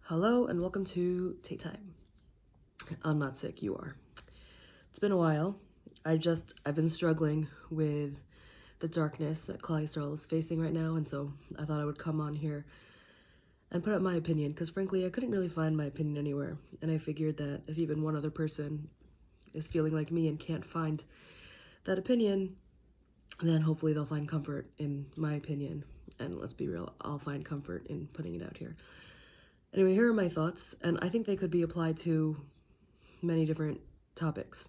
Hello and welcome to Take Time. I'm not sick, you are. It's been a while. I've been struggling with the darkness that Klal Yisrael is facing right now, and so I thought I would come on here and put up my opinion, because frankly, I couldn't really find my opinion anywhere, and I figured that if even one other person is feeling like me and can't find that opinion, then hopefully they'll find comfort in my opinion, and let's be real, I'll find comfort in putting it out here. Anyway, here are my thoughts, and I think they could be applied to many different topics.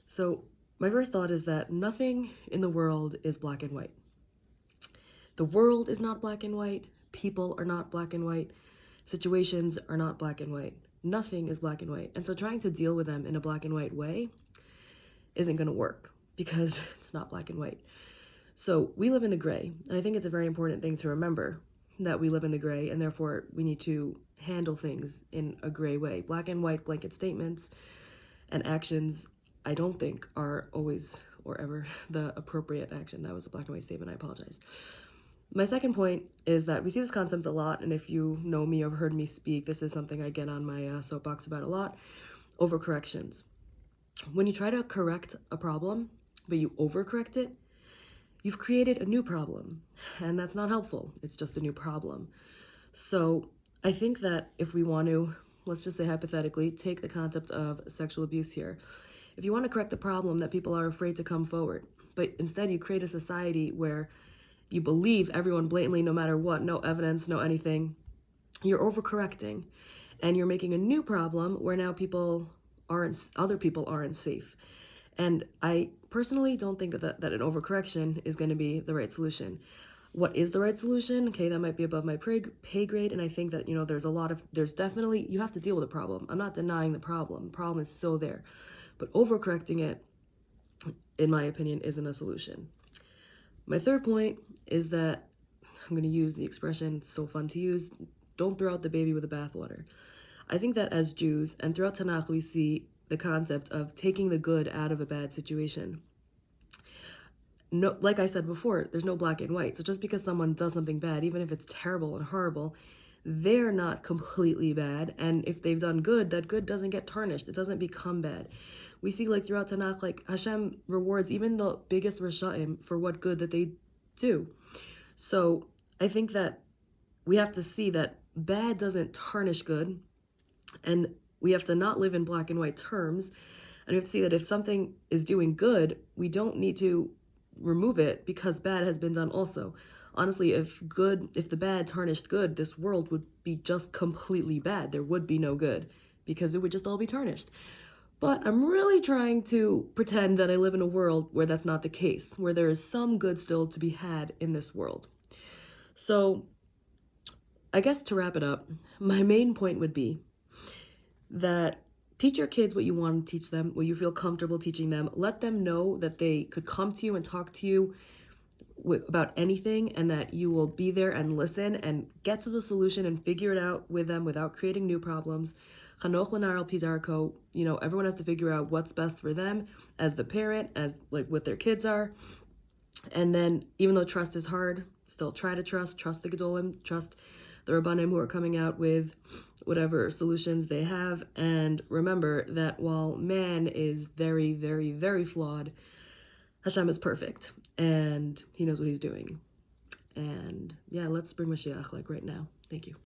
So, my first thought is that nothing in the world is black and white. The world is not black and white, people are not black and white, situations are not black and white. Nothing is black and white. And so trying to deal with them in a black and white way isn't going to work because it's not black and white. So we live in the gray, and I think it's a very important thing to remember that we live in the gray, and therefore we need to handle things in a gray way. Black and white blanket statements and actions, I don't think, are always or ever the appropriate action. That was a black and white statement, I apologize. My second point is that we see this concept a lot, and if you know me or heard me speak, this is something I get on my soapbox about a lot: overcorrections. When you try to correct a problem, but you overcorrect it, you've created a new problem, and that's not helpful. It's just a new problem. So I think that if we want to, let's just say hypothetically, take the concept of sexual abuse here. If you want to correct the problem that people are afraid to come forward, but instead you create a society where you believe everyone blatantly, no matter what, no evidence, no anything, you're overcorrecting, and you're making a new problem where now other people aren't safe. And I personally don't think that an overcorrection is going to be the right solution. What is the right solution? Okay, that might be above my pay grade, and I think that, there's definitely, you have to deal with the problem. I'm not denying the problem. The problem is still there. But overcorrecting it, in my opinion, isn't a solution. My third point is that, I'm going to use the expression, so fun to use, don't throw out the baby with the bathwater. I think that as Jews, and throughout Tanakh, we see the concept of taking the good out of a bad situation. No, like I said before, there's no black and white. So just because someone does something bad, even if it's terrible and horrible, they're not completely bad. And if they've done good, that good doesn't get tarnished. It doesn't become bad. We see throughout Tanakh, Hashem rewards even the biggest Rasha'im for what good that they do. So I think that we have to see that bad doesn't tarnish good, and we have to not live in black and white terms, and we have to see that if something is doing good, we don't need to remove it because bad has been done also. Honestly, if the bad tarnished good, this world would be just completely bad. There would be no good because it would just all be tarnished. But I'm really trying to pretend that I live in a world where that's not the case, where there is some good still to be had in this world. So I guess to wrap it up, my main point would be that teach your kids what you want to teach them, what you feel comfortable teaching them. Let them know that they could come to you and talk to you about anything, and that you will be there and listen and get to the solution and figure it out with them without creating new problems. Chanoch l'nar al pi darko. Everyone has to figure out what's best for them as the parent, as what their kids are. And then, even though trust is hard, still try to trust the Gedolim, trust the Rabbanim who are coming out with whatever solutions they have. And remember that while man is very, very, very flawed, Hashem is perfect, and he knows what he's doing. And yeah, let's bring Mashiach right now. Thank you.